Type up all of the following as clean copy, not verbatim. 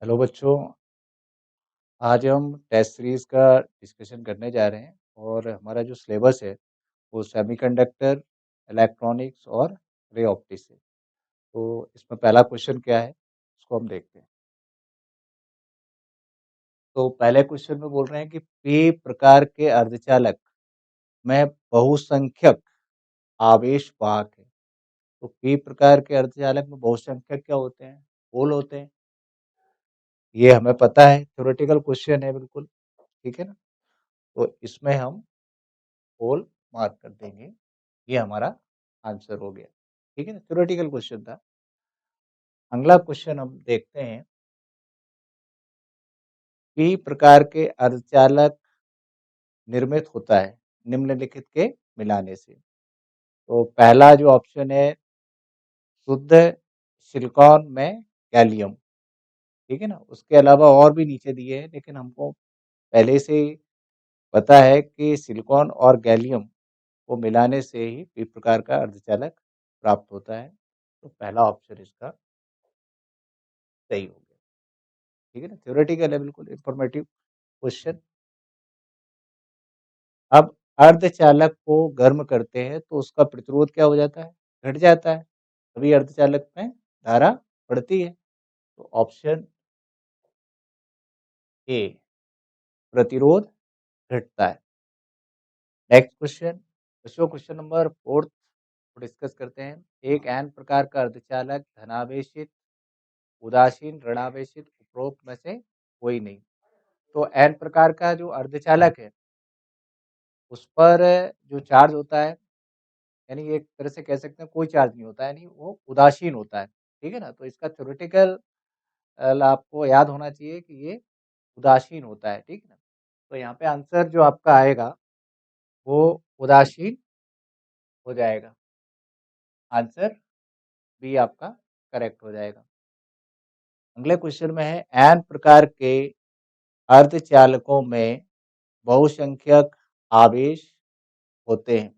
Hello बच्चों, आज हम टेस्ट सीरीज़ का डिस्कशन करने जा रहे हैं और हमारा जो सिलेबस है वो सेमीकंडक्टर, इलेक्ट्रॉनिक्स और रे ऑप्टिक्स है। तो इसमें पहला क्वेश्चन क्या है, उसको हम देखते हैं। तो पहले क्वेश्चन में बोल रहे हैं कि पी प्रकार के अर्धचालक में बहुसंख्यक आवेश वाहक है। तो पी प्रकार के अर्धचालक में बहुसंख्यक क्या होते हैं? पोल होते हैं। ये हमें पता है, थ्योरेटिकल क्वेश्चन है बिल्कुल, ठीक है ना? तो इसमें हम पोल मार्क कर देंगे। ये हमारा आंसर हो गया। ठीक है ना? थ्योरेटिकल क्वेश्चन था। अगला क्वेश्चन हम देखते हैं। पी प्रकार के अर्धचालक निर्मित होता है निम्नलिखित के मिलाने से। तो पहला जो ऑप्शन है शुद्ध सिलिकॉन में गैलियम, ठीक है ना? उसके अलावा और भी नीचे दिए हैं, लेकिन हमको पहले से ही पता है कि सिलिकॉन और गैलियम को मिलाने से ही पी प्रकार का अर्धचालक प्राप्त होता है। तो पहला ऑप्शन इसका सही हो गया। ठीक है ना? थ्योरेटिकल है, बिल्कुल इन्फॉर्मेटिव क्वेश्चन। अब अर्धचालक को गर्म करते हैं तो उसका प्रतिरोध क्या हो जाता है? घट जाता है। तभी अर्धचालक में धारा बढ़ती है। तो ऑप्शन ए, प्रतिरोध घटता है। नेक्स्ट क्वेश्चन, बच्चों क्वेश्चन नंबर 4 को डिस्कस करते हैं। एक एन प्रकार का अर्धचालक धनावेशित, उदासीन, ऋणावेशित उपरोक्त में से कोई नहीं। तो एन प्रकार का जो अर्धचालक है उस पर जो चार्ज होता है, यानी एक तरह से कह सकते हैं कोई चार्ज नहीं होता है, यानी वो उदासीन होता है, ठीक है ना? तो इसका थ्योरेटिकल आपको याद होना चाहिए कि ये उदासीन होता है, ठीक है ना? तो यहाँ पे आंसर जो आपका आएगा वो उदासीन हो जाएगा। आंसर बी आपका करेक्ट हो जाएगा। अगले क्वेश्चन में है एन प्रकार के अर्धचालकों में बहुसंख्यक आवेश होते हैं।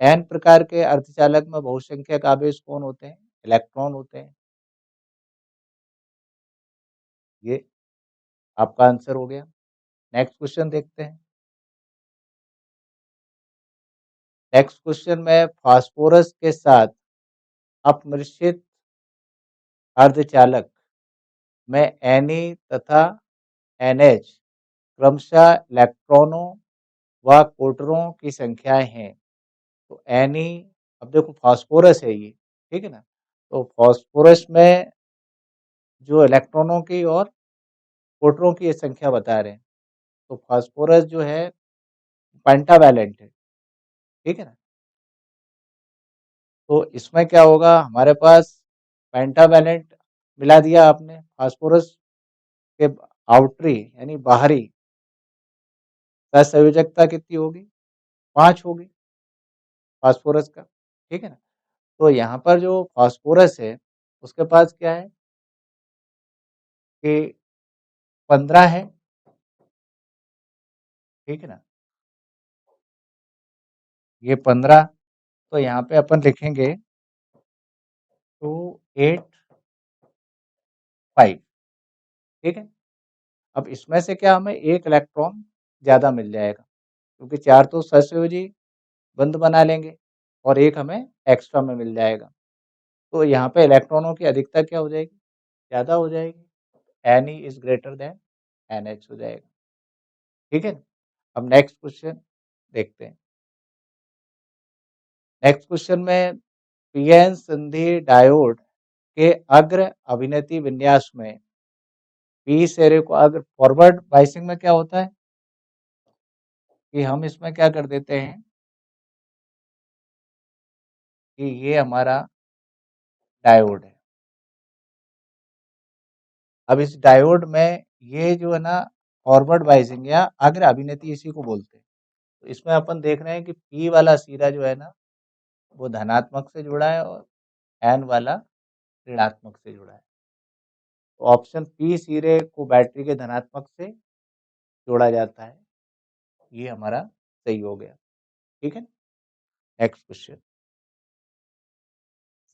एन प्रकार के अर्धचालक में बहुसंख्यक आवेश कौन होते हैं? इलेक्ट्रॉन होते हैं। ये आपका आंसर हो गया। नेक्स्ट क्वेश्चन देखते हैं। नेक्स्ट क्वेश्चन में फास्फोरस के साथ अपमिश्रित अर्धचालक में Na तथा NH क्रमशः इलेक्ट्रॉनों व प्रोटॉनों की संख्याएं हैं। तो Na, अब देखो फास्फोरस है ये, ठीक है ना? तो फास्फोरस में जो इलेक्ट्रॉनों की और प्रोटॉनों की ये संख्या बता रहे हैं। तो फास्फोरस जो है पेंटावैलेंट है, ठीक है ना? तो इसमें क्या होगा, हमारे पास पेंटावैलेंट मिला दिया आपने फास्फोरस के आउटरी यानी बाहरी सहसंयोजकता कितनी होगी? 5 होगी फास्फोरस का, ठीक है ना? तो यहाँ पर जो फास्फोरस है उसके पास क्या है कि 15 है, ठीक है ना? ये 15, तो यहाँ पे अपन लिखेंगे 285, ठीक है? अब इसमें से क्या हमें एक इलेक्ट्रॉन ज़्यादा मिल जाएगा, क्योंकि 4 तो सहसंयोजी बंध बना लेंगे और एक हमें एक्स्ट्रा में मिल जाएगा। तो यहाँ पे इलेक्ट्रॉनों की अधिकता क्या हो जाएगी? ज़्यादा हो जाएगी। Ne is greater than NH हो जाएगा, ठीक है? अब नेक्स्ट क्वेश्चन देखते हैं। नेक्स्ट क्वेश्चन में पीएन संधि डायोड के अग्र अभिनति विन्यास में पी सेरे को अग्र फॉरवर्ड बाइसिंग में क्या होता है कि हम इसमें क्या कर देते हैं कि ये हमारा डायोड है। अब इस डायोड में ये जो है ना फॉरवर्ड बाइसिंग या अग्र अभिनति इसी को बोलते हैं। तो इसमें अपन देख रहे हैं कि पी वाला सिरा जो है ना वो धनात्मक से जुड़ा है और एन वाला ऋणात्मक से जुड़ा है। तो ऑप्शन पी सिरे को बैटरी के धनात्मक से जोड़ा जाता है। ये हमारा सही हो गया, ठीक है। नेक्स्ट क्वेश्चन,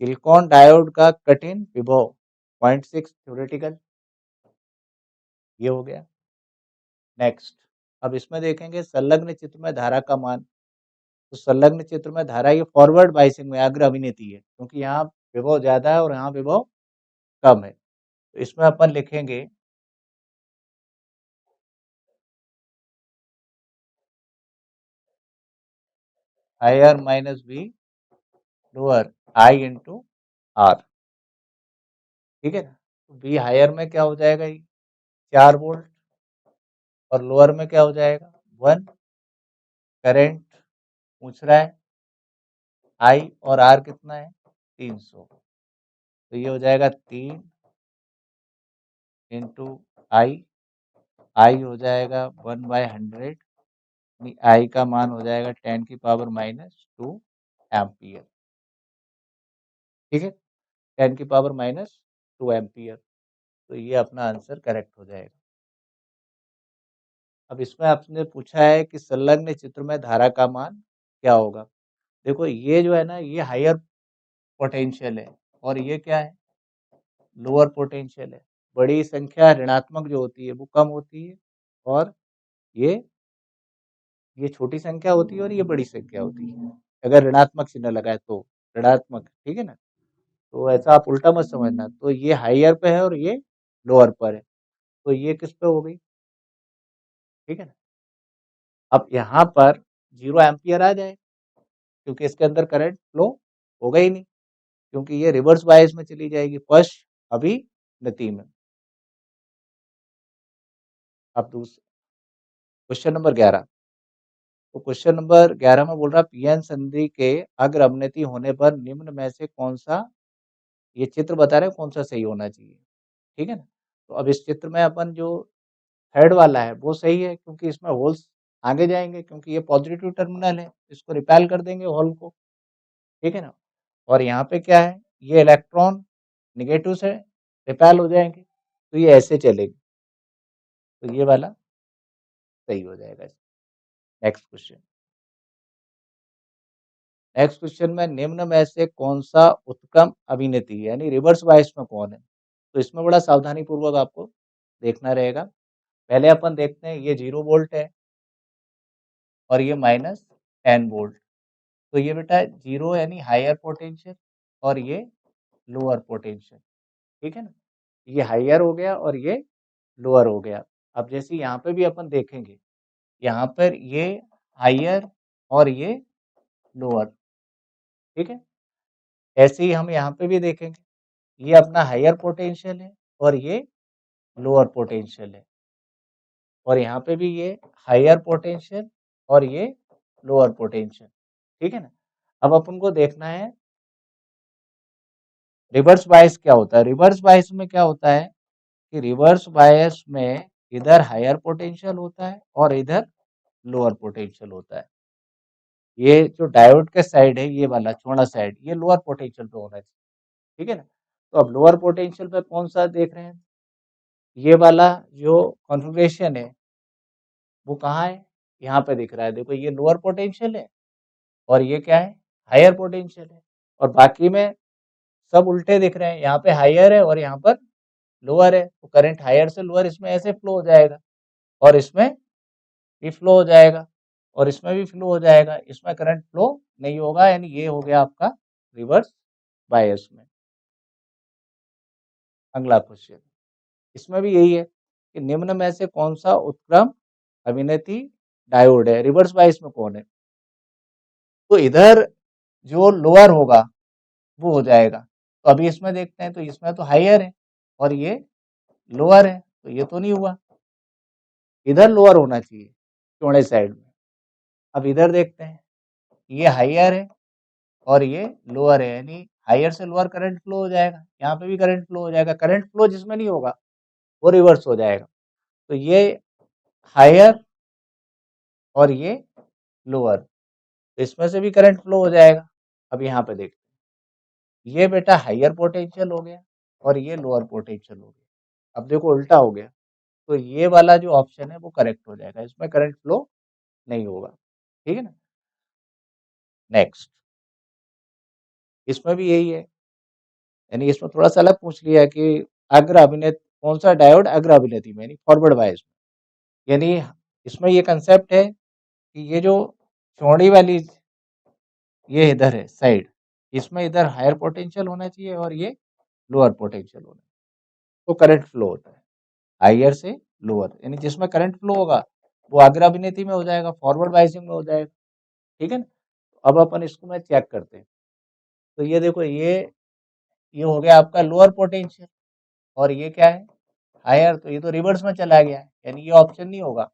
सिलिकॉन डायोड का कठिन विभव 0.6 थ्योरेटिकल ये हो गया। नेक्स्ट, अब इसमें देखेंगे संलग्न चित्र में धारा का मान। तो संलग्न चित्र में धारा ये फॉरवर्ड बाइसिंग में अग्र अभिनेती है, क्योंकि यहाँ विभव ज़्यादा है और यहाँ विभव कम है। तो इसमें अपन लिखेंगे higher minus B lower I into R, ठीक है ना। तो बी हायर में क्या हो जाएगा, ये 4 वोल्ट, और लोअर में क्या हो जाएगा 1। करंट पूछ रहा है, आई और आर कितना है 300, तो ये हो जाएगा 3 इंटू आई, आई हो जाएगा 1/100, आई का मान हो जाएगा 10 की पावर -2 एम्पियर, ठीक है, 10 की पावर -2 एम्पियर। तो ये अपना आंसर करेक्ट हो जाएगा। अब इसमें आपने पूछा है कि संलग्न चित्र में धारा का मान क्या होगा। देखो ये जो है ना, ये हायर पोटेंशियल है और ये क्या है, लोअर पोटेंशियल है। बड़ी संख्या ऋणात्मक जो होती है वो कम होती है, और ये ये छोटी संख्या होती है और ये बड़ी संख्या होती है। अगर ऋणात्मक चिन्ह लगा है तो ऋणात्मक, ठीक है ना। तो ऐसा आप उल्टा मत समझना। तो ये हायर पे है और ये लोअर पर है, तो ये किस पे हो गई, ठीक है ना। अब यहाँ पर 0 एम्पियर आ जाए, क्योंकि इसके अंदर करंट फ्लो होगा ही नहीं, क्योंकि ये रिवर्स बायस में चली जाएगी, पश्च अभिनति में। अब दूसरा क्वेश्चन नंबर 11। तो क्वेश्चन नंबर 11 में बोल रहा पीएन संधि के अग्र अवनति होने पर निम्न में से कौन सा, ये चित्र बता रहे हैं कौन सा सही होना चाहिए, ठीक है ना। तो अब इस चित्र में अपन जो थर्ड वाला है वो सही है, क्योंकि इसमें होल्स आगे जाएंगे, क्योंकि ये पॉजिटिव टर्मिनल है, इसको रिपेल कर देंगे होल को, ठीक है ना। और यहाँ पे क्या है, ये इलेक्ट्रॉन निगेटिव से रिपेल हो जाएंगे, तो ये ऐसे चलेगी, तो ये वाला सही हो जाएगा। नेक्स्ट क्वेश्चन, नेक्स्ट क्वेश्चन में निम्न में से कौन सा उत्क्रम अभिनेत्री है, यानी रिवर्स बायस में कौन है। तो इसमें बड़ा सावधानी पूर्वक आपको देखना रहेगा। पहले अपन देखते हैं, ये 0 वोल्ट है और ये -10 वोल्ट। तो ये बेटा 0 यानी हायर पोटेंशियल और ये लोअर पोटेंशियल, ठीक है ना। ये हायर हो गया और ये लोअर हो गया। अब जैसे यहाँ पे भी अपन देखेंगे, यहाँ पर ये हायर और ये लोअर, ठीक है। ऐसे ही हम यहाँ पे भी देखेंगे, ये अपना हायर पोटेंशियल है और ये लोअर पोटेंशियल है, और यहाँ पे भी ये हायर पोटेंशियल और ये लोअर पोटेंशियल, ठीक है ना। अब अपन को देखना है रिवर्स बायस क्या होता है। रिवर्स बायस में क्या होता है कि रिवर्स बायस में इधर हायर पोटेंशियल होता है और इधर लोअर पोटेंशियल होता है। ये जो डायोड के साइड है, ये वाला चौड़ा साइड, ये लोअर पोटेंशियल पे होना चाहिए, ठीक है ना। तो अब लोअर पोटेंशियल पे कौन सा देख रहे हैं, ये वाला जो कॉन्फ़िगरेशन है वो कहाँ है, यहाँ पे दिख रहा है। देखो ये लोअर पोटेंशियल है और ये क्या है, हायर पोटेंशियल है, और बाकी में सब उल्टे दिख रहे हैं, यहाँ पे हायर है और यहाँ पर लोअर है। तो करंट हायर से लोअर इसमें ऐसे फ्लो हो जाएगा, और इसमें भी फ्लो हो जाएगा, और इसमें भी फ्लो हो जाएगा। इसमें करंट फ्लो नहीं होगा, यानी ये हो गया आपका रिवर्स बायस में। अगला क्वेश्चन, इसमें भी यही है कि निम्न में से कौन सा उत्क्रम अभिनेती डायोड है, रिवर्स बायस में कौन है। तो इधर जो लोअर होगा वो हो जाएगा। तो अभी इसमें देखते हैं, तो इसमें तो हायर है और ये लोअर है, तो ये तो नहीं हुआ, इधर लोअर होना चाहिए चौड़े साइड में। अब इधर देखते हैं, ये हायर है और ये लोअर है, यानी हायर से लोअर करंट फ्लो हो जाएगा, यहाँ पे भी करंट फ्लो हो जाएगा। करंट फ्लो जिसमें नहीं होगा वो रिवर्स हो जाएगा। तो ये हायर और ये लोअर, तो इसमें से भी करंट फ्लो हो जाएगा। अब यहाँ पे देखते हैं, ये बेटा हायर पोटेंशियल हो गया और ये लोअर पोटेंशियल हो गया। अब देखो उल्टा हो गया, तो ये वाला जो ऑप्शन है वो करेक्ट हो जाएगा, इसमें करंट फ्लो नहीं होगा, ठीक है ना। नेक्स्ट, इसमें भी यही है, यानी इसमें थोड़ा सा अलग पूछ लिया है कि अग्र अभिनेत कौन सा डायोड? अग्र अभिनति में, यानी फॉरवर्ड बायस में। यानी इसमें ये कंसेप्ट है कि ये जो चौड़ी वाली ये इधर है साइड, इसमें इधर हायर पोटेंशियल होना चाहिए और ये लोअर पोटेंशियल होना चाहिए, तो करंट फ्लो होता है हायर से लोअर, यानी जिसमें करंट फ्लो होगा वो अग्र अभिनति में हो जाएगा, फॉरवर्ड बायसिंग में हो जाएगा। ठीक है ना? अब अपन इसको मैं चेक करते हैं। तो ये देखो, ये हो गया आपका लोअर पोटेंशियल और ये क्या है? हायर। तो ये तो रिवर्स में चला गया है, यानी ये ऑप्शन नहीं होगा।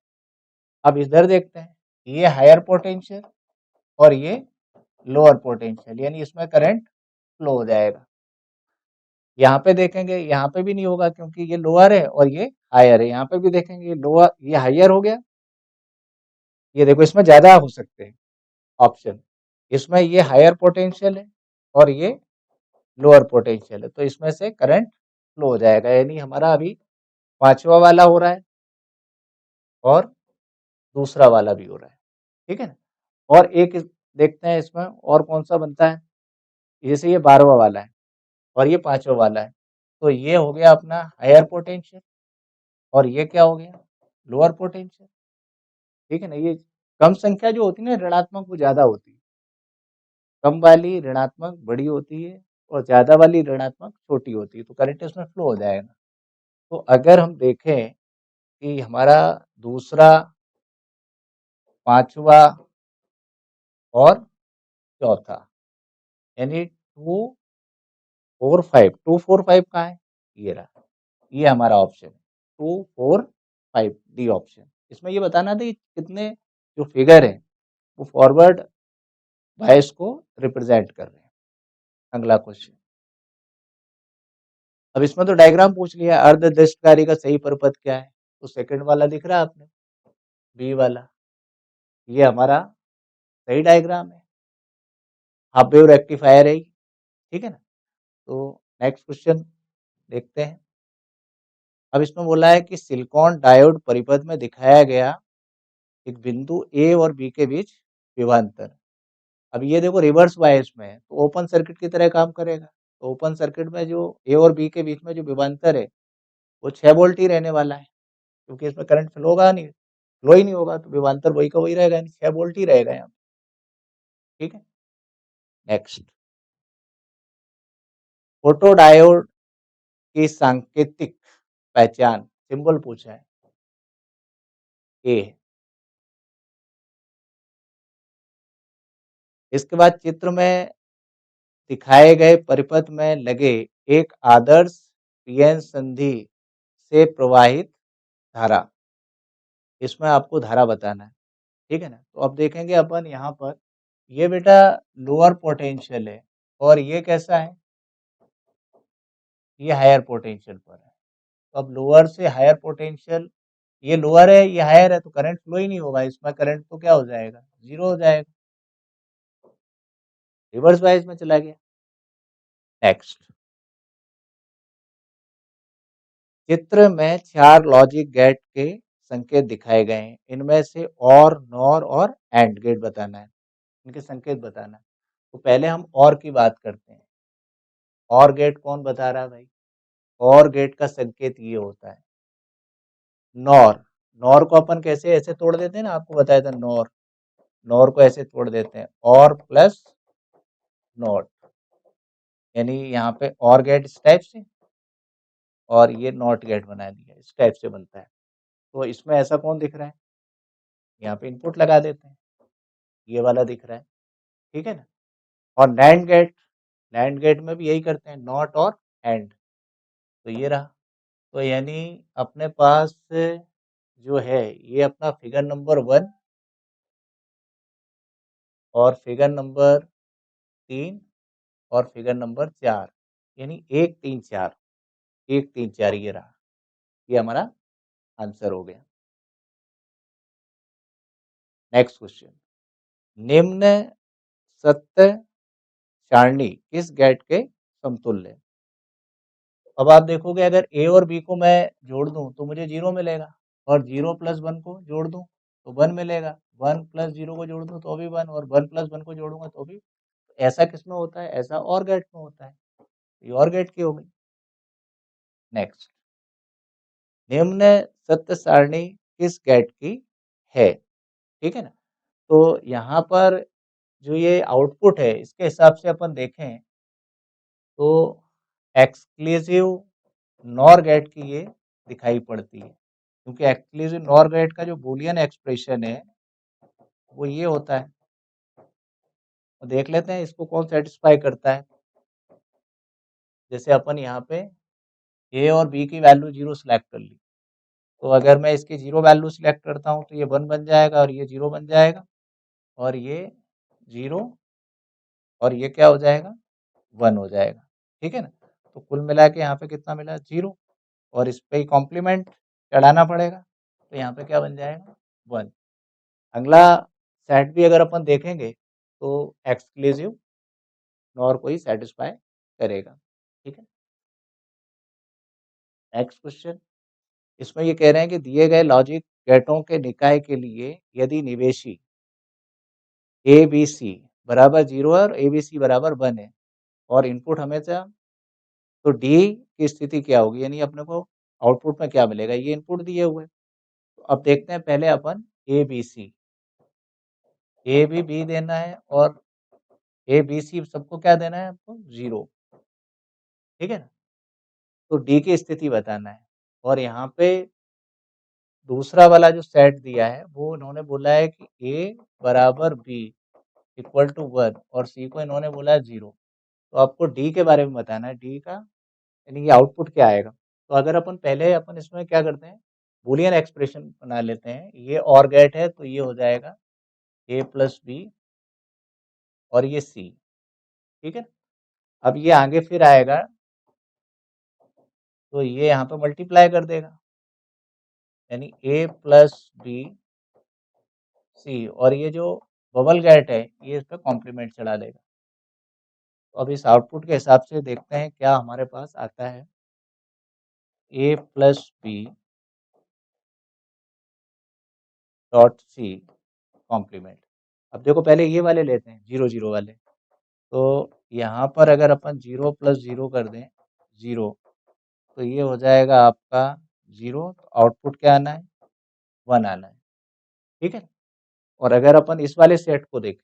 अब इधर देखते हैं, ये हायर पोटेंशियल और ये लोअर पोटेंशियल, यानी इसमें करंट फ्लो हो जाएगा। यहाँ पे देखेंगे, यहाँ पे भी नहीं होगा क्योंकि ये लोअर है और ये हायर है। यहाँ पे भी देखेंगे, लोअर, ये हायर हो गया। ये देखो, इसमें ज्यादा हो सकते हैं ऑप्शन। इसमें ये हायर पोटेंशियल है और ये लोअर पोटेंशियल है, तो इसमें से करंट फ्लो हो जाएगा, यानी हमारा अभी पांचवा वाला हो रहा है और दूसरा वाला भी हो रहा है। ठीक है ना? और एक देखते हैं इसमें और कौन सा बनता है। जैसे ये 12वां वाला है और ये 5वां वाला है, तो ये हो गया अपना हायर पोटेंशियल और ये क्या हो गया? Lower potential. ठीक है ना? ये कम संख्या जो होती है ना ऋणात्मक, वो ज्यादा होती है। कम वाली ऋणात्मक बड़ी होती है और ज्यादा वाली ऋणात्मक छोटी होती है, तो करंट इसमें फ्लो हो जाएगा। तो अगर हम देखें कि हमारा दूसरा, पांचवा और चौथा, यानी 2 4 5 कहाँ है? ये रहा, ये हमारा ऑप्शन है 2 4 5, डी ऑप्शन। इसमें ये बताना था कि कितने जो फिगर है वो फॉरवर्ड बायस को रिप्रेजेंट कर रहे हैं। अगला क्वेश्चन। अब इसमें तो डायग्राम पूछ लिया, अर्धदृष्टकारी का सही परिपथ क्या है? तो सेकंड वाला दिख रहा है आपने, बी वाला, ये हमारा सही डायग्राम है, हाफ वेव रेक्टिफायर है ये। ठीक है ना? तो नेक्स्ट क्वेश्चन देखते हैं। अब इसमें बोला है कि सिलिकॉन डायोड परिपथ में दिखाया गया एक बिंदु ए और बी के बीच विभवांतर। अब ये देखो रिवर्स बायस में है, तो ओपन सर्किट की तरह काम करेगा। तो ओपन सर्किट में जो ए और बी के बीच में जो विभवांतर है वो 6 वोल्ट ही रहने वाला है, क्योंकि इसमें करंट फ्लो होगा नहीं, फ्लो ही नहीं होगा, तो विभवांतर वही का वही रहेगा, यानी 6 वोल्ट ही रहेगा यहाँ। ठीक है? नेक्स्ट, फोटोडायोड की सांकेतिक पहचान, सिंबल पूछा है, ए है। इसके बाद चित्र में दिखाए गए परिपथ में लगे एक आदर्श पीएन संधि से प्रवाहित धारा, इसमें आपको धारा बताना है। ठीक है ना? तो अब देखेंगे अपन यहाँ पर, ये बेटा लोअर पोटेंशियल है और ये कैसा है? ये हायर पोटेंशियल पर है। तो अब लोअर से हायर पोटेंशियल, ये लोअर है ये हायर है, तो करंट फ्लो ही नहीं होगा इसमें, करंट तो क्या हो जाएगा? जीरो हो जाएगा, रिवर्स वाइज में चला गया। नेक्स्ट, चित्र में 4 लॉजिक गेट के संकेत दिखाए गए हैं, इनमें से और, नॉर और एंड गेट बताना है, इनके संकेत बताना है। तो पहले हम और की बात करते हैं। और गेट कौन बता रहा है भाई? और गेट का संकेत ये होता है नॉर। नॉर को अपन कैसे ऐसे तोड़ देते हैं ना, आपको बताया था नॉर, नॉर को ऐसे तोड़ देते हैं, और प्लस नॉट, यानी यहाँ पे और गेट इस टाइप से और ये नॉट गेट बना दिया, इस टाइप से बनता है। तो इसमें ऐसा कौन दिख रहा है? यहाँ पे इनपुट लगा देते हैं, ये वाला दिख रहा है। ठीक है ना? और नैंड गेट में भी यही करते हैं, नॉट और एंड। तो ये रहा। तो यानी अपने पास जो है ये अपना फिगर नंबर 1 और फिगर नंबर 3 और फिगर नंबर 4, यानी 1 3 4, 1 3 4 ये रहा। ये हमारा आंसर हो गया। नेक्स्ट क्वेश्चन, निम्न सत्य सारणी किस गेट के समतुल्य है? अब आप देखोगे, अगर ए और बी को मैं जोड़ दूं तो मुझे 0 मिलेगा, और 0 प्लस 1 को जोड़ दूं तो 1 मिलेगा, 1 प्लस 0 को जोड़ दूं तो भी 1, और 1 प्लस 1 को जोड़ूंगा तो भी। ऐसा किस में होता है? ऐसा और गेट में होता है। ये और गेट की हो गई। नेक्स्ट, निम्न सत्य सारणी किस गेट की है, ठीक है ना। तो यहाँ पर जो ये आउटपुट है इसके हिसाब से अपन देखें तो एक्सक्लूसिव नॉर गेट की ये दिखाई पड़ती है, क्योंकि एक्सक्लूसिव नॉर गेट का जो बूलियन एक्सप्रेशन है वो ये होता है। तो देख लेते हैं इसको कौन सेटिस्फाई करता है। जैसे अपन यहाँ पे ए और बी की वैल्यू 0 सिलेक्ट कर ली, तो अगर मैं इसकी 0 वैल्यू सिलेक्ट करता हूँ तो ये 1 बन जाएगा और ये 0 बन जाएगा और ये 0 और ये क्या हो जाएगा 1 हो जाएगा, ठीक है ना। तो कुल मिला के यहाँ पे कितना मिला 0 और इस पे ही कॉम्प्लीमेंट चढ़ाना पड़ेगा, तो यहाँ पे क्या बन जाएगा 1। अगला सेट भी अगर अपन देखेंगे तो एक्सक्लूसिव नॉर को ही सेटिस्फाई करेगा, ठीक है। नेक्स्ट क्वेश्चन, इसमें ये कह रहे हैं कि दिए गए लॉजिक गेटों के निकाय के लिए यदि निवेशी ए बी सी बराबर 0 है और ए बी सी बराबर 1 है और इनपुट हमेशा, तो डी की स्थिति क्या होगी, यानी अपने को आउटपुट में क्या मिलेगा, ये इनपुट दिए हुए। तो अब देखते हैं पहले अपन ए बी सी, ए भी बी देना है और ए बी सी सबको क्या देना है आपको 0, ठीक है ना। तो डी की स्थिति बताना है और यहाँ पे दूसरा वाला जो सेट दिया है वो इन्होंने बोला है कि ए बराबर बी इक्वल टू 1 और सी को इन्होंने बोला है 0। तो आपको डी के बारे में बताना है, डी का यानी कि आउटपुट क्या आएगा। तो अगर अपन पहले अपन इसमें क्या करते हैं, बूलियन एक्सप्रेशन बना लेते हैं। ये और गेट है तो ये हो जाएगा ए प्लस बी और ये सी, ठीक है। अब ये आगे फिर आएगा तो ये यहाँ पे मल्टीप्लाई कर देगा, यानी ए प्लस बी सी और ये जो बबल गेट है ये इस पर कॉम्प्लीमेंट चढ़ा देगा। तो अब इस आउटपुट के हिसाब से देखते हैं क्या हमारे पास आता है, A plus B dot C complement. अब देखो पहले ये वाले लेते हैं 0 0 वाले, तो यहाँ पर अगर अपन 0 प्लस 0 कर दें 0, तो ये हो जाएगा आपका 0, तो आउटपुट क्या आना है 1 आना है, ठीक है। और अगर अपन इस वाले सेट को देखें,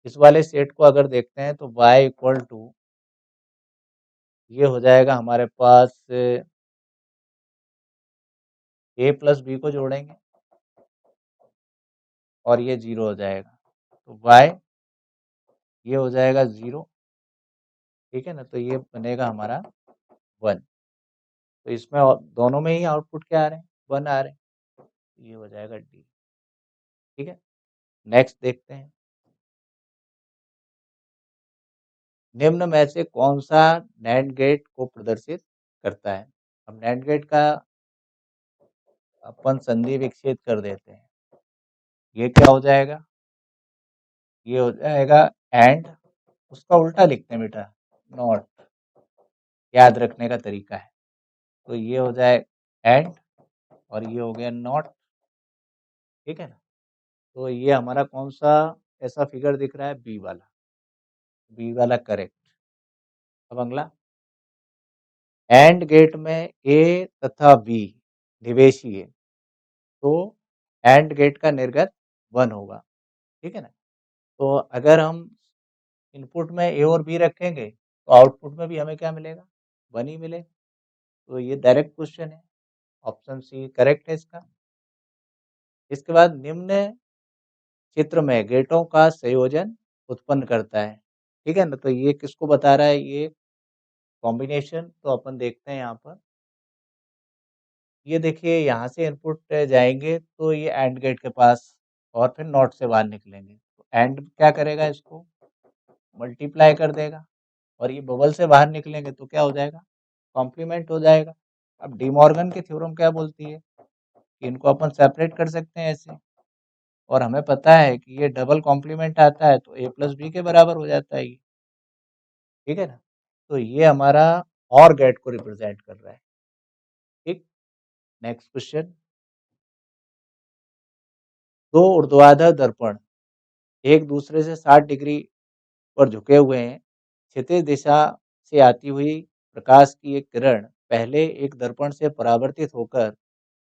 इस वाले सेट को अगर देखते हैं तो y इक्वल टू ये हो जाएगा हमारे पास ए प्लस बी को जोड़ेंगे और ये 0 हो जाएगा, तो y ये हो जाएगा 0, ठीक है ना। तो ये बनेगा हमारा 1। तो इसमें दोनों में ही आउटपुट क्या आ रहे हैं 1 आ रहे हैं, तो ये हो जाएगा डी, ठीक है। नेक्स्ट देखते हैं, निम्न में से कौन सा नैंड गेट को प्रदर्शित करता है। अब नैंड गेट का अपन संधि विकसित कर देते हैं, ये क्या हो जाएगा, ये हो जाएगा एंड, उसका उल्टा लिखते हैं बेटा नॉट, याद रखने का तरीका है। तो ये हो जाए एंड और ये हो गया नॉट, ठीक है ना। तो ये हमारा कौन सा ऐसा फिगर दिख रहा है, बी वाला, बी वाला करेक्ट। अब अगला, एंड गेट में ए तथा बी निवेशी है तो एंड गेट का निर्गत 1 होगा, ठीक है ना। तो अगर हम इनपुट में ए और बी रखेंगे तो आउटपुट में भी हमें क्या मिलेगा 1 ही मिलेगा। तो ये डायरेक्ट क्वेश्चन है, ऑप्शन सी करेक्ट है इसका। इसके बाद निम्न चित्र में गेटों का संयोजन उत्पन्न करता है, ठीक है ना। तो ये किसको बता रहा है, ये कॉम्बिनेशन। तो अपन देखते हैं यहाँ पर, ये देखिए यहाँ से इनपुट जाएंगे तो ये एंड गेट के पास और फिर नॉट से बाहर निकलेंगे, तो एंड क्या करेगा, इसको मल्टीप्लाई कर देगा और ये बबल से बाहर निकलेंगे तो क्या हो जाएगा कॉम्प्लीमेंट हो जाएगा। अब डी मॉर्गन की थ्योरम क्या बोलती है कि इनको अपन सेपरेट कर सकते हैं ऐसे, और हमें पता है कि ये डबल कॉम्प्लीमेंट आता है तो ए प्लस बी के बराबर हो जाता है ये, ठीक है ना। तो ये हमारा और गेट को रिप्रेजेंट कर रहा है, ठीक। नेक्स्ट क्वेश्चन, दो ऊर्ध्वाधर दर्पण एक दूसरे से 60 डिग्री पर झुके हुए हैं। क्षैतिज दिशा से आती हुई प्रकाश की एक किरण पहले एक दर्पण से परावर्तित होकर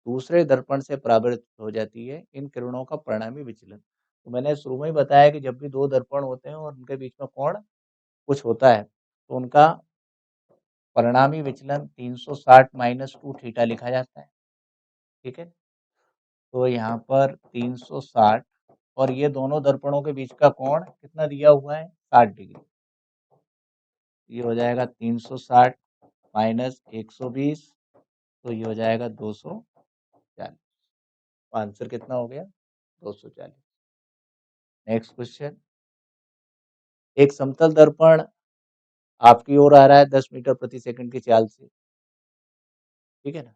दूसरे दर्पण से परावर्तित हो जाती है इन किरणों का परिणामी विचलन। तो मैंने शुरू में ही बताया कि जब भी 2 दर्पण होते हैं और उनके बीच में कोण कुछ होता है, तो उनका परिणामी विचलन 360 माइनस 2 थीटा लिखा जाता है, ठीक है? तो यहाँ पर 360 और ये दोनों दर्पणों के बीच का कोण कितना दिया हुआ है? 60 डिग्री। ये हो जाएगा 360 माइनस 120, तो ये हो जाएगा 240। आंसर कितना हो गया? 240। नेक्स्ट क्वेश्चन, एक समतल दर्पण आपकी ओर आ रहा है 10 मीटर प्रति सेकंड की चाल से, ठीक है ना?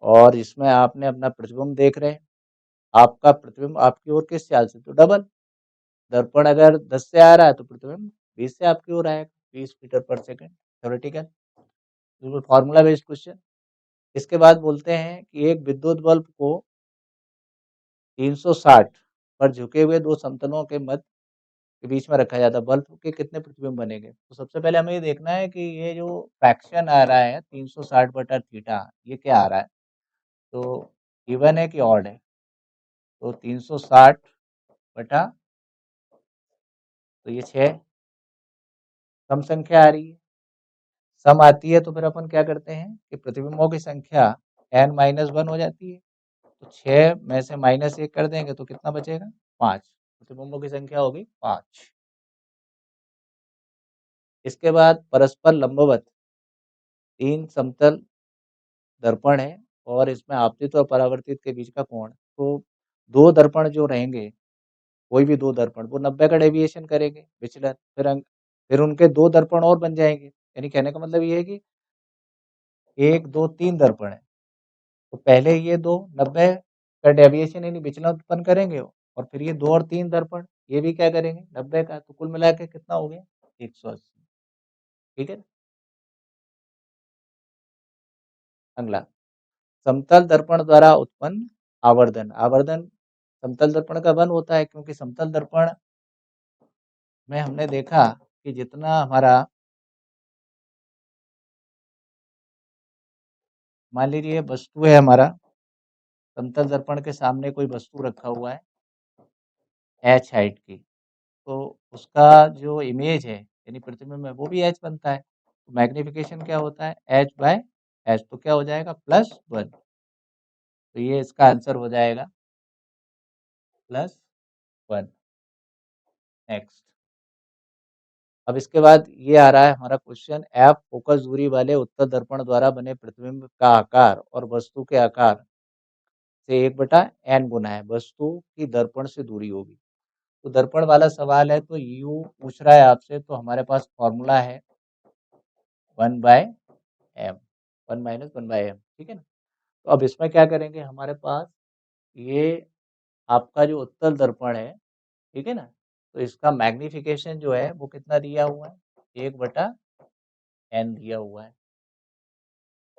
और इसमें आपने अपना प्रतिबिंब देख रहे हैं। आपका प्रतिबिंब आपकी ओर किस चाल से? तो डबल। दर्पण अगर 10 से आ रहा है तो प्रतिबिंब 20 से आपकी ओर आएगा, 20 मीटर पर सेकंड। थ्योरेटिकल, बिल्कुल फार्मूला बेस्ड क्वेश्चन। इसके बाद बोलते हैं कि एक विद्युत बल्ब को 360 पर झुके हुए दो समतलों के मध्य के बीच में रखा जाता है, बल्ब के कितने प्रतिबिंब बनेंगे? तो सबसे पहले हमें ये देखना है कि ये जो फ्रैक्शन आ रहा है 360 बटा थीटा, ये क्या आ रहा है? तो इवन है कि ऑड है? तो 360 बटा, तो ये 6 सम संख्या आ रही है। सम आती है तो फिर अपन क्या करते हैं कि प्रतिबिंबों की संख्या n माइनस 1 हो जाती है। तो 6 में से माइनस 1 कर देंगे तो कितना बचेगा? 5। प्रतिबिंबों की संख्या होगी 5। इसके बाद परस्पर लंबवत 3 समतल दर्पण है और इसमें आपतित और परावर्तित के बीच का कोण। तो 2 दर्पण जो रहेंगे, कोई भी 2 दर्पण, वो 90 का डेविएशन करेंगे विचलन। फिर उनके 2 दर्पण और बन जाएंगे। यानी कहने का मतलब ये है कि 1, 2, 3 दर्पण है। तो पहले ये 2 90 का डेविएशन यानी विचलन उत्पन्न करेंगे और फिर ये 2 और 3 दर्पण ये भी क्या करेंगे? 90 का। तो कुल मिला के कितना हो गया? 180। ठीक है। अगला, समतल दर्पण द्वारा उत्पन्न आवर्धन। आवर्धन समतल दर्पण का वन होता है, क्योंकि समतल दर्पण में हमने देखा कि जितना हमारा, मान लीजिए वस्तु है हमारा, समतल दर्पण के सामने कोई वस्तु रखा हुआ है h हाइट की, तो उसका जो इमेज है यानी प्रतिबिंब है वो भी h बनता है। तो मैग्निफिकेशन क्या होता है? h बाय h, तो क्या हो जाएगा? +1। तो ये इसका आंसर हो जाएगा +1। नेक्स्ट, अब इसके बाद ये आ रहा है हमारा क्वेश्चन, एफ फोकस दूरी वाले उत्तल दर्पण द्वारा बने प्रतिबिंब का आकार और वस्तु के आकार से 1/n गुना है, वस्तु की दर्पण से दूरी होगी। तो दर्पण वाला सवाल है तो यू पूछ रहा है आपसे, तो हमारे पास फॉर्मूला है 1/m, 1 - 1/m, ठीक है ना? तो अब इसमें क्या करेंगे, हमारे पास ये आपका जो उत्तल दर्पण है, ठीक है ना? तो इसका मैग्निफिकेशन जो है वो कितना दिया हुआ है? 1/n दिया हुआ है।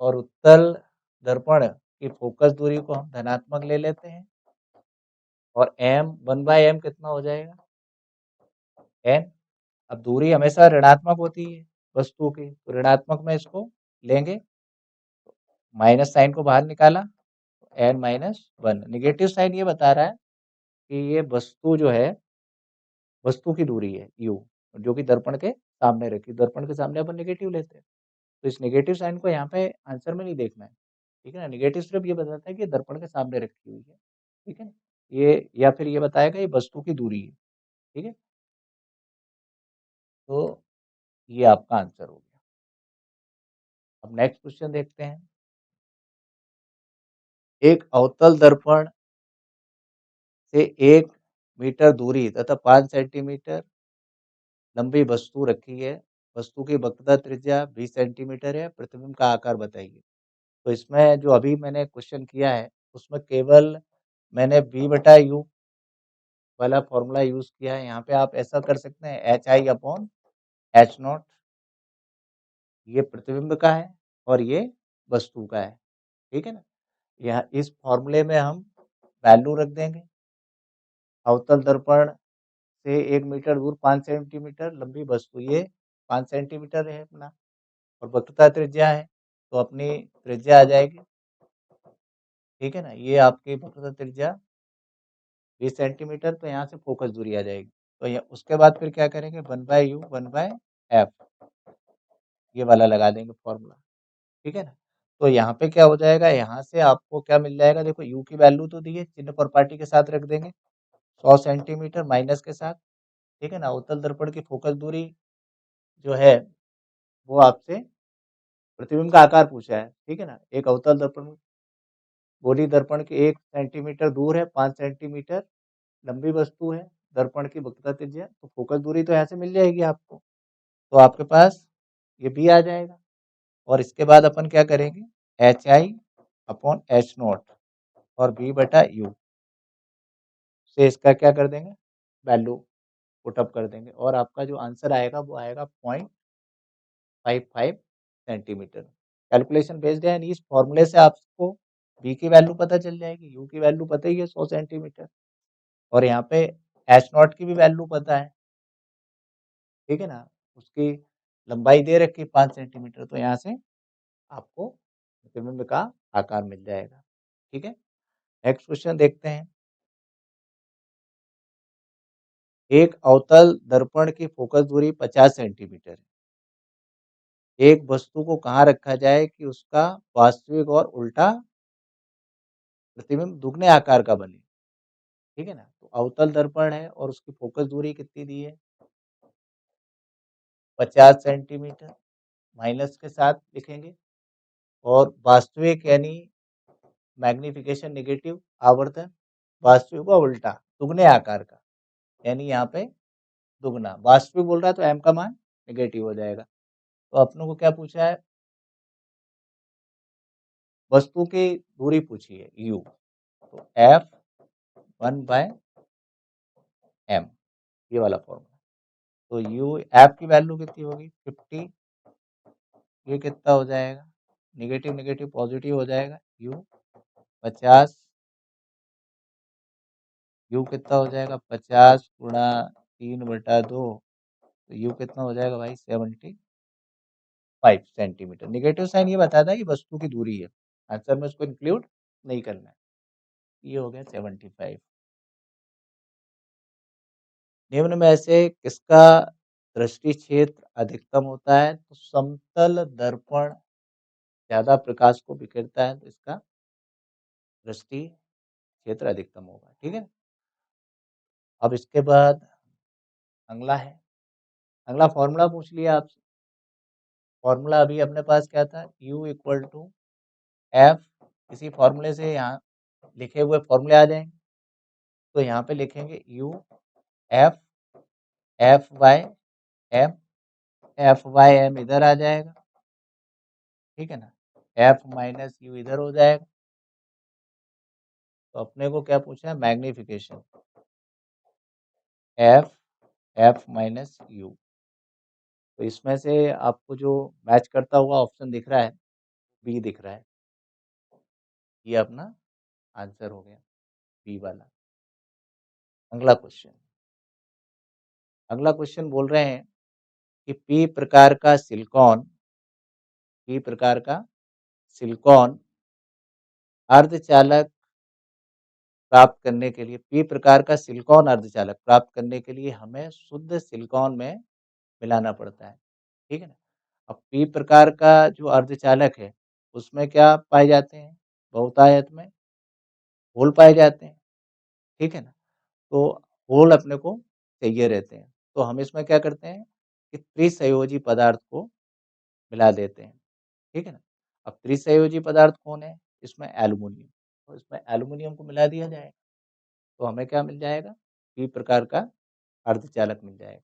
और उत्तल दर्पण की फोकस दूरी को हम धनात्मक ले लेते हैं और m 1/m कितना हो जाएगा? n। अब दूरी हमेशा ऋणात्मक होती है वस्तु की, तो ऋणात्मक में इसको लेंगे, माइनस साइन को बाहर निकाला, n-1। नेगेटिव साइन ये बता रहा है कि ये वस्तु जो है, वस्तु की दूरी है u, जो कि दर्पण के सामने रखी। दर्पण के सामने अपन नेगेटिव लेते हैं, तो इस नेगेटिव साइन को यहाँ पे आंसर में नहीं देखना है, ठीक है ना? नेगेटिव सिर्फ ये बताता है कि दर्पण के सामने रखी हुई है, ठीक है ना? ये या फिर ये बताएगा ये वस्तु की दूरी है, ठीक है? तो ये आपका आंसर हो गया। अब नेक्स्ट क्वेश्चन देखते हैं। एक अवतल दर्पण से 1 मीटर दूरी तथा 5 सेंटीमीटर लंबी वस्तु रखी है। वस्तु की वक्रता त्रिज्या 20 सेंटीमीटर है। प्रतिबिंब का आकार बताइए। तो इसमें जो अभी मैंने क्वेश्चन किया है, उसमें केवल मैंने v/u वाला फॉर्मूला यूज़ किया है। यहाँ पे आप ऐसा कर सकते हैं, hi/h0, ये प्रतिबिंब का है और ये वस्तु का है, ठीक है ना? यह इस फॉर्मूले में हम वैल्यू रख देंगे। अवतल दर्पण से 1 मीटर दूर 5 सेंटीमीटर लंबी वस्तु, ये 5 सेंटीमीटर है अपना, और वक्रता त्रिज्या है तो अपनी त्रिज्या आ जाएगी, ठीक है ना, ये आपकी वक्रता त्रिज्या 20 सेंटीमीटर, तो यहाँ से फोकस दूरी आ जाएगी। तो ये उसके बाद फिर क्या करेंगे, 1/u 1/f ये वाला लगा देंगे फॉर्मूला, ठीक है ना। तो यहाँ पे क्या हो जाएगा, यहाँ से आपको क्या मिल जाएगा, देखो u की वैल्यू तो दी है, चिन्ह प्रॉपर्टी के साथ रख देंगे 100 सेंटीमीटर माइनस के साथ, ठीक है ना। उत्तल दर्पण की फोकस दूरी जो है वो आपसे प्रतिबिंब का आकार पूछा है, ठीक है ना। एक अवतल दर्पण गोली दर्पण के 1 सेंटीमीटर दूर है, 5 सेंटीमीटर लंबी वस्तु है, दर्पण की वक्रता त्रिज्या, तो फोकस दूरी तो यहाँ से मिल जाएगी आपको। तो आपके पास ये बी आ जाएगा, और इसके बाद अपन क्या करेंगे, H I upon H note और बी बटा यू से इसका क्या कर देंगे, वैल्यू पुटअप कर देंगे, और आपका जो आंसर आएगा वो आएगा 0.55 सेंटीमीटर। कैलकुलेशन बेस्ड है, यानी इस फॉर्मूले से आपको बी की वैल्यू पता चल जाएगी, यू की वैल्यू पता ही है 100 सेंटीमीटर, और यहाँ पे एच नॉट की भी वैल्यू पता है, ठीक है ना। उसकी लंबाई दे रखी 5 सेंटीमीटर, तो यहाँ से आपको प्रतिबिंब का आकार मिल जाएगा, ठीक है। नेक्स्ट क्वेश्चन देखते हैं। एक अवतल दर्पण की फोकस दूरी 50 सेंटीमीटर है। एक वस्तु को कहाँ रखा जाए कि उसका वास्तविक और उल्टा प्रतिबिंब दुगने आकार का बने, ठीक है ना। तो अवतल दर्पण है और उसकी फोकस दूरी कितनी दी है, 50 सेंटीमीटर, माइनस के साथ लिखेंगे, और वास्तविक यानी मैग्निफिकेशन नेगेटिव आवर्तन, वास्तविक व उल्टा दुगने आकार का, यानी यहाँ पे दुगना, वास्तविक बोल रहा है तो एम का मान नेगेटिव हो जाएगा। तो अपनों को क्या पूछा है, वस्तु की दूरी पूछी है यू, तो एफ 1/m ये वाला फॉर्मूला। तो यू एफ की वैल्यू कितनी होगी 50, ये कितना हो जाएगा, नेगेटिव नेगेटिव पॉजिटिव हो जाएगा, यू 50, यू कितना हो जाएगा 50 गुणा 3/2, तो यू कितना हो जाएगा भाई 75 सेंटीमीटर। नेगेटिव साइन ये बताता है कि वस्तु की दूरी है, आंसर में उसको इंक्लूड नहीं करना है। ये हो गया 75। निम्न में से किसका दृष्टि क्षेत्र अधिकतम होता है, तो समतल दर्पण ज्यादा प्रकाश को बिखेरता है, तो इसका दृष्टि क्षेत्र अधिकतम होगा, ठीक है। अब इसके बाद अगला है, अगला फॉर्मूला पूछ लिया आपसे। फॉर्मूला अभी अपने पास क्या था, U इक्वल टू एफ, इसी फॉर्मूले से यहाँ लिखे हुए फॉर्मूले आ जाएंगे। तो यहाँ पे लिखेंगे U F F by M, F by M इधर आ जाएगा, ठीक है ना, एफ माइनस यू इधर हो जाएगा। तो अपने को क्या पूछा है, magnification F F minus you. तो इसमें से आपको जो मैच करता हुआ ऑप्शन दिख रहा है, बी दिख रहा है, ये अपना आंसर हो गया बी वाला। अगला क्वेश्चन, अगला क्वेश्चन बोल रहे हैं कि पी प्रकार का सिलिकॉन, पी प्रकार का सिलिकॉन अर्धचालक प्राप्त करने के लिए, पी प्रकार का सिलिकॉन अर्धचालक प्राप्त करने के लिए हमें शुद्ध सिलिकॉन में मिलाना पड़ता है, ठीक है ना। अब पी प्रकार का जो अर्धचालक है उसमें क्या पाए जाते हैं, बहुतायत में होल पाए जाते हैं, ठीक है ना। तो होल अपने को चाहिए रहते हैं, तो हम इसमें क्या करते हैं कि त्रिसंयोजी पदार्थ को मिला देते हैं, ठीक है ना। अब त्रिसंयोजी पदार्थ कौन है, इसमें एल्युमिनियम, तो इसमें एल्युमिनियम को मिला दिया जाएगा, तो हमें क्या मिल जाएगा, पी प्रकार का अर्धचालक मिल जाएगा।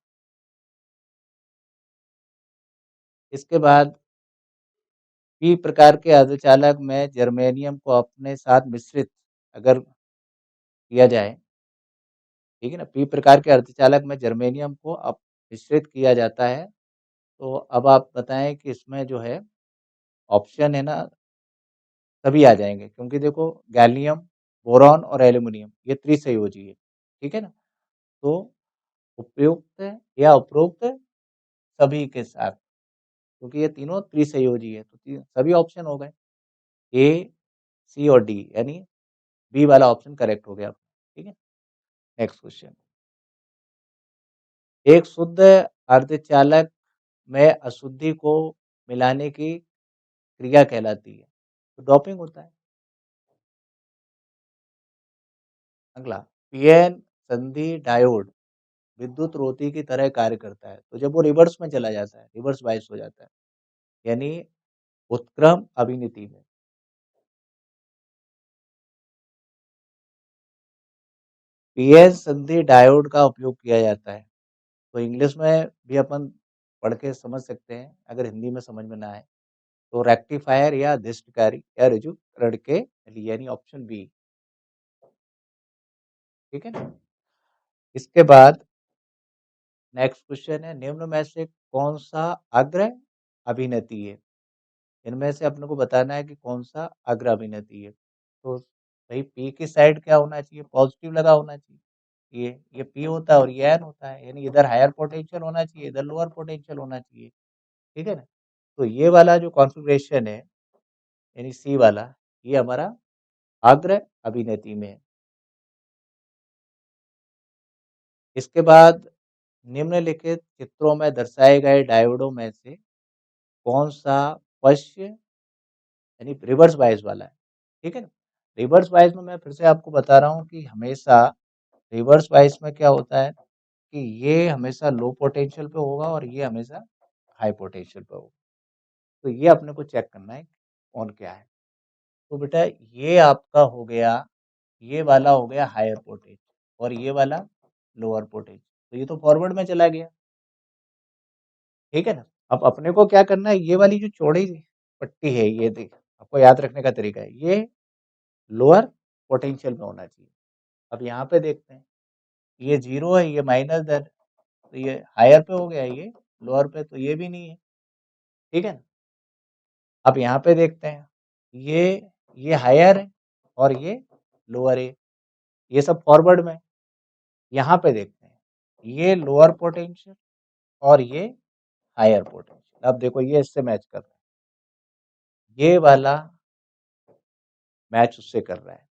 इसके बाद पी प्रकार के अर्धचालक में जर्मेनियम को अपने साथ मिश्रित अगर किया जाए, ठीक है ना, पी प्रकार के अर्धचालक में जर्मेनियम को अब मिश्रित किया जाता है। तो अब आप बताएं कि इसमें जो है ऑप्शन है ना, सभी आ जाएंगे, क्योंकि देखो गैलियम, बोरॉन और एल्यूमिनियम ये त्रिसंयोजी है, ठीक है ना। तो उपयुक्त या उपरोक्त सभी के साथ, क्योंकि ये तीनों त्रिसंयोजी है, तो सभी ऑप्शन हो गए ए, सी और डी, यानी बी वाला ऑप्शन करेक्ट हो गया। ठीक है, नेक्स्ट क्वेश्चन। एक शुद्ध अर्धचालक में अशुद्धि को मिलाने की क्रिया कहलाती है, तो डोपिंग होता है। अगला, पीएन संधि डायोड विद्युत रोधी की तरह कार्य करता है, तो जब वो रिवर्स में चला जाता है, रिवर्स बायस हो जाता है, यानी उत्क्रम अभिनीति में। पीएन संधि डायोड का उपयोग किया जाता है, तो इंग्लिश में भी अपन पढ़ के समझ सकते हैं, अगर हिंदी में समझ में ना आए तो रेक्टिफायर या अधिष्टकारी या रुजुकरण के लिए, यानी ऑप्शन बी। ठीक है ना। इसके बाद नेक्स्ट क्वेश्चन है, निम्न में से कौन सा अग्र अभिनेत्री है। इनमें से अपने को बताना है कि कौन सा अग्र अभिनेत्री है। तो भाई पी की साइड क्या होना चाहिए, पॉजिटिव लगा होना चाहिए। ये पी होता है और ये एन होता है, यानी इधर हायर पोटेंशियल होना चाहिए, इधर लोअर पोटेंशियल होना चाहिए। ठीक है ना। तो ये वाला जो कॉन्फ़िगरेशन है, यानी सी वाला, ये हमारा अग्र अभिनेत्री में है। इसके बाद निम्नलिखित चित्रों में दर्शाए गए डायोडों में से कौन सा पश्च यानी रिवर्स बायस वाला है। ठीक है ना। रिवर्स बायस में मैं फिर से आपको बता रहा हूँ कि हमेशा रिवर्स बायस में क्या होता है कि ये हमेशा लो पोटेंशियल पे होगा और ये हमेशा हाई पोटेंशियल पे होगा। तो ये अपने को चेक करना है कौन क्या है। तो बेटा ये आपका हो गया, ये वाला हो गया हायर पोटेंशियल और ये वाला लोअर पोटेंशियल, तो ये तो फॉरवर्ड में चला गया। ठीक है ना। अब अपने को क्या करना है, ये वाली जो चौड़ी पट्टी है, ये देख, आपको याद रखने का तरीका है, ये लोअर पोटेंशियल में होना चाहिए। अब यहाँ पे देखते हैं, ये 0 है, ये -10, तो ये हायर पे हो गया, ये लोअर पे, तो ये भी नहीं है। ठीक है ना। अब यहाँ पे देखते हैं, ये हायर है और ये लोअर है, ये सब फॉरवर्ड में। यहाँ पे देखते हैं, ये लोअर पोटेंशियल और ये हायर पोटेंशियल। अब देखो ये इससे मैच कर रहा है, ये वाला मैच उससे कर रहा है,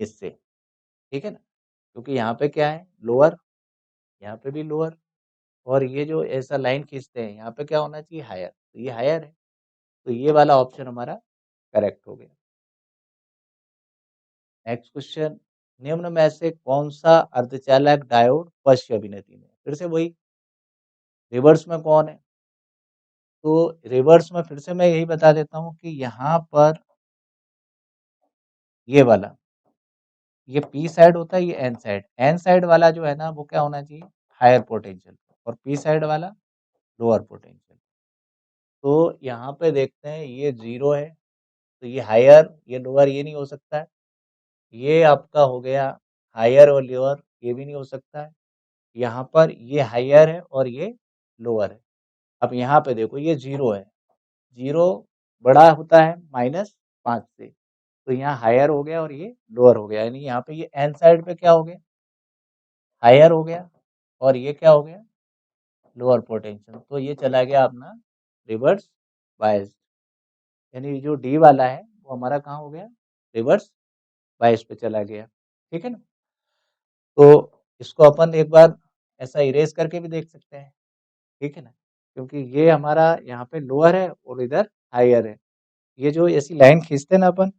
इससे। ठीक है ना। क्योंकि यहाँ पे क्या है, लोअर, यहाँ पे भी लोअर, और ये जो ऐसा लाइन खींचते हैं, यहाँ पे क्या होना चाहिए, हायर, तो ये हायर है, तो ये वाला ऑप्शन हमारा करेक्ट हो गया। नेक्स्ट क्वेश्चन, निम्न में से कौन सा अर्धचालक डायोड पश्च अभिनेत्री में, फिर से वही, रिवर्स में कौन है, तो रिवर्स में फिर से मैं यही बता देता हूँ कि यहाँ पर ये वाला, ये पी साइड होता है, ये एन साइड, एन साइड वाला जो है ना, वो क्या होना चाहिए, हायर पोटेंशियल, और पी साइड वाला लोअर पोटेंशियल। तो यहाँ पे देखते हैं, ये 0 है, तो ये हायर, ये लोअर, ये नहीं हो सकता है। ये आपका हो गया हायर और लोअर, ये भी नहीं हो सकता है। यहाँ पर ये हायर है और ये लोअर है। अब यहाँ पे देखो, ये 0 है, 0 बड़ा होता है -5 से, तो यहाँ हायर हो गया और ये लोअर हो गया, यानी यहाँ पे ये एन साइड पे क्या हो गया, हायर हो गया, और ये क्या हो गया, लोअर पोटेंशियल, तो ये चला गया अपना रिवर्स बायस, यानी जो डी वाला है वो हमारा कहाँ हो गया, रिवर्स बायस पे चला गया। ठीक है ना। तो इसको अपन एक बार ऐसा इरेज करके भी देख सकते हैं। ठीक है ना। क्योंकि ये हमारा यहाँ पे लोअर है और इधर हायर है, ये जो ऐसी लाइन खींचते हैं ना अपन,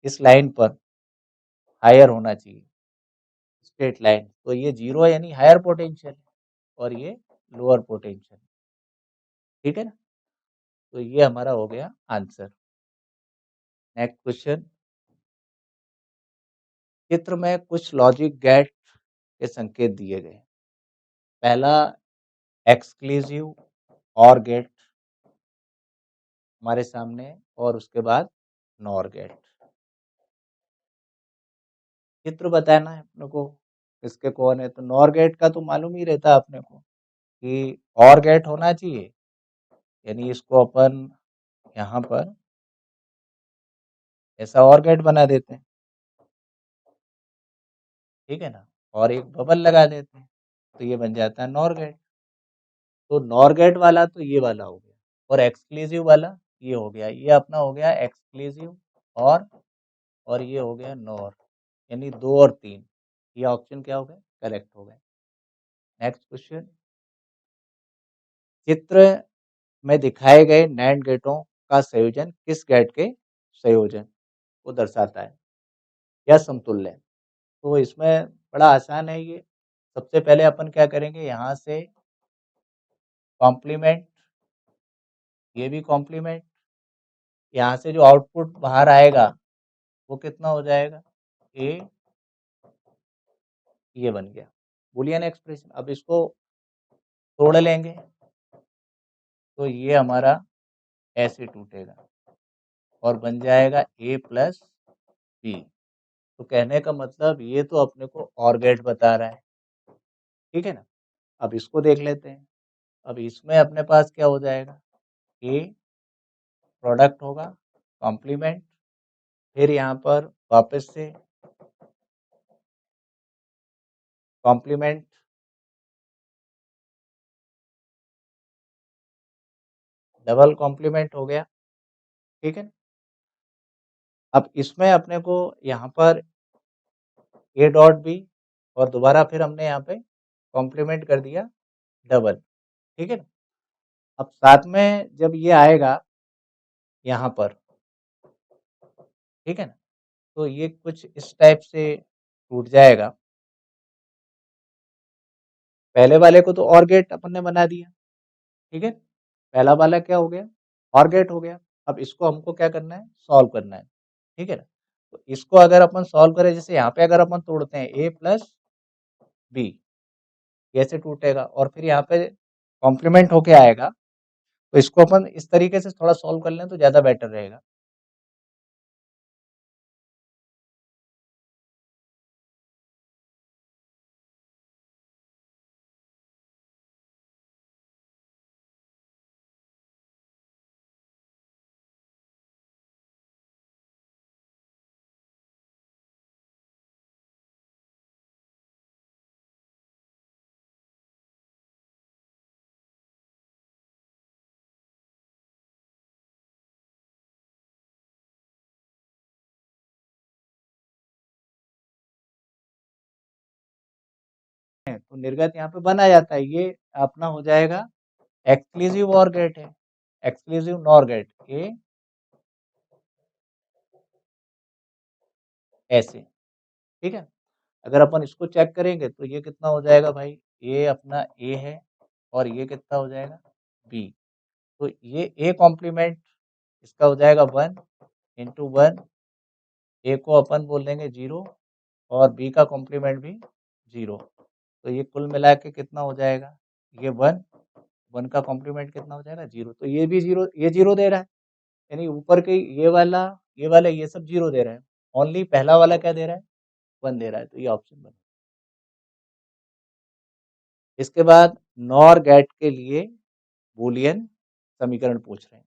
इस लाइन पर हायर होना चाहिए, स्ट्रेट लाइन, तो ये 0 है, यानी हायर पोटेंशियल, और ये लोअर पोटेंशियल। ठीक है ना। तो ये हमारा हो गया आंसर। नेक्स्ट क्वेश्चन, चित्र में कुछ लॉजिक गेट के संकेत दिए गए। पहला एक्सक्लूसिव और गेट हमारे सामने है, और उसके बाद नॉर गेट। चित्र बताना है अपने को किसके कौन है, तो नॉर गेट का तो मालूम ही रहता है अपने को कि और गेट होना चाहिए, यानी इसको अपन यहाँ पर ऐसा और गेट बना देते हैं। ठीक है ना, और एक बबल लगा देते हैं, तो ये बन जाता है नॉर गेट। तो नॉर गेट वाला तो ये वाला हो गया और एक्सक्लूसिव वाला ये हो गया। ये अपना हो गया एक्सक्लूसिव और ये हो गया नॉर, यानी 2 और 3। ये ऑप्शन क्या हो गए? करेक्ट हो गए। नेक्स्ट क्वेश्चन, चित्र में दिखाए गए नैंड गेटों का संयोजन किस गेट के संयोजन को दर्शाता है या समतुल्य है? तो इसमें बड़ा आसान है ये। सबसे पहले अपन क्या करेंगे, यहाँ से कॉम्प्लीमेंट, ये भी कॉम्प्लीमेंट, यहाँ से जो आउटपुट बाहर आएगा वो कितना हो जाएगा? ए, ये बन गया बूलियन एक्सप्रेशन। अब इसको तोड़ लेंगे तो ये हमारा ऐसे टूटेगा और बन जाएगा ए प्लस बी। तो कहने का मतलब ये तो अपने को ऑर गेट बता रहा है, ठीक है ना। अब इसको देख लेते हैं। अब इसमें अपने पास क्या हो जाएगा? ए प्रोडक्ट होगा, कॉम्प्लीमेंट, फिर यहाँ पर वापस से कॉम्प्लीमेंट, डबल कॉम्प्लीमेंट हो गया, ठीक है। अब इसमें अपने को यहाँ पर ए डॉट बी और दोबारा फिर हमने यहाँ पे कॉम्प्लीमेंट कर दिया डबल, ठीक है ना। अब साथ में जब ये आएगा यहाँ पर, ठीक है ना, तो ये कुछ इस टाइप से टूट जाएगा। पहले वाले को तो और गेट अपन ने बना दिया, ठीक है। पहला वाला क्या हो गया? और गेट हो गया। अब इसको हमको क्या करना है? सॉल्व करना है, ठीक है ना। तो इसको अगर अपन सॉल्व करें, जैसे यहाँ पे अगर अपन तोड़ते हैं ए प्लस बी, कैसे टूटेगा और फिर यहाँ पे कॉम्प्लीमेंट होके आएगा, तो इसको अपन इस तरीके से थोड़ा सॉल्व कर लें तो ज़्यादा बेटर रहेगा। तो निर्गत यहाँ पे बना जाता है, ये अपना हो जाएगा एक्सक्लूसिव और गेट है, एक्सक्लूसिव नॉर गेट ए ऐसे, ठीक है। अगर अपन इसको चेक करेंगे तो ये कितना हो जाएगा भाई? ये अपना ए है और ये कितना हो जाएगा? बी। तो ये ए कॉम्प्लीमेंट इसका हो जाएगा 1 इंटू 1, ए को अपन बोल देंगे 0 और बी का कॉम्प्लीमेंट भी 0। तो ये कुल मिला के कितना हो जाएगा? ये 1, 1 का कॉम्प्लीमेंट कितना हो जाएगा? 0। तो ये भी 0, ये 0 दे रहा है, यानी ऊपर के ये वाला ये सब 0 दे रहा है। ओनली पहला वाला क्या दे रहा है? 1 दे रहा है, तो ये ऑप्शन बन। इसके बाद नॉर गेट के लिए बूलियन समीकरण पूछ रहे हैं।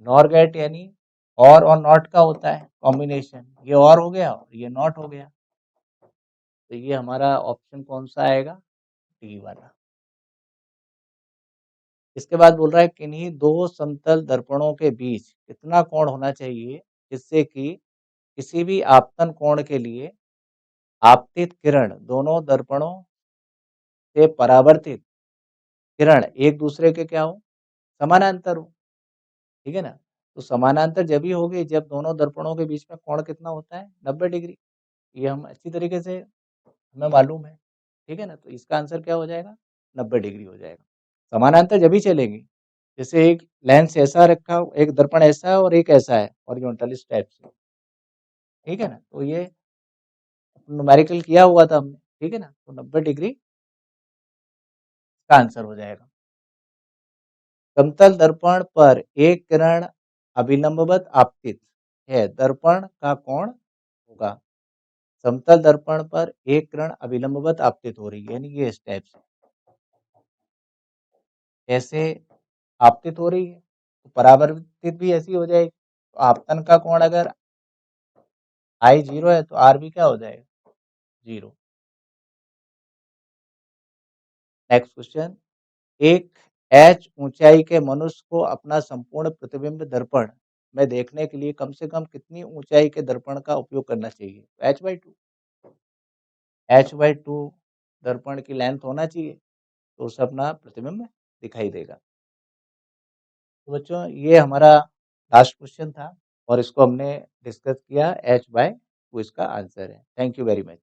नॉर गेट यानी और नॉट का होता है कॉम्बिनेशन, ये और हो गया और ये नॉट हो गया, तो ये हमारा ऑप्शन कौन सा आएगा? डी वाला। इसके बाद बोल रहा है किन्हीं दो समतल दर्पणों के बीच कितना कोण होना चाहिए जिससे कि किसी भी आपतन कोण के लिए आपतित किरण दोनों दर्पणों से परावर्तित किरण एक दूसरे के क्या हो? समानांतर हो, ठीक है ना। तो समानांतर जब ही होगी जब दोनों दर्पणों के बीच में कोण कितना होता है? 90 डिग्री। ये हम अच्छी तरीके से हमें मालूम है, ठीक है ना। तो इसका आंसर क्या हो जाएगा? 90 डिग्री हो जाएगा। समानांतर जब ही चलेंगी, जैसे एक लेंस ऐसा रखा, एक दर्पण ऐसा है और एक ऐसा है हॉरिजॉन्टल इस टाइप से, ठीक है ना। तो ये न्यूमेरिकल किया हुआ था हमने, ठीक है ना। तो 90 डिग्री का आंसर हो जाएगा। समतल दर्पण पर एक किरण अभिलंबवत आपतित है, दर्पण का कोण होगा। समतल दर्पण पर एक किरण अभिलंबवत आपतित हो रही है, यानी ये इस टाइप से ऐसे आपतित हो रही है, तो परावर्तित भी ऐसी हो जाएगी। तो आपतन का कोण अगर आई 0 है तो आर भी क्या हो जाएगा? 0। नेक्स्ट क्वेश्चन, एक h ऊँचाई के मनुष्य को अपना संपूर्ण प्रतिबिंब दर्पण में देखने के लिए कम से कम कितनी ऊँचाई के दर्पण का उपयोग करना चाहिए? h/2 h/2 दर्पण की लेंथ होना चाहिए, तो उससे अपना प्रतिबिंब दिखाई देगा। तो बच्चों ये हमारा लास्ट क्वेश्चन था और इसको हमने डिस्कस किया h/2 इसका आंसर है। Thank you very much.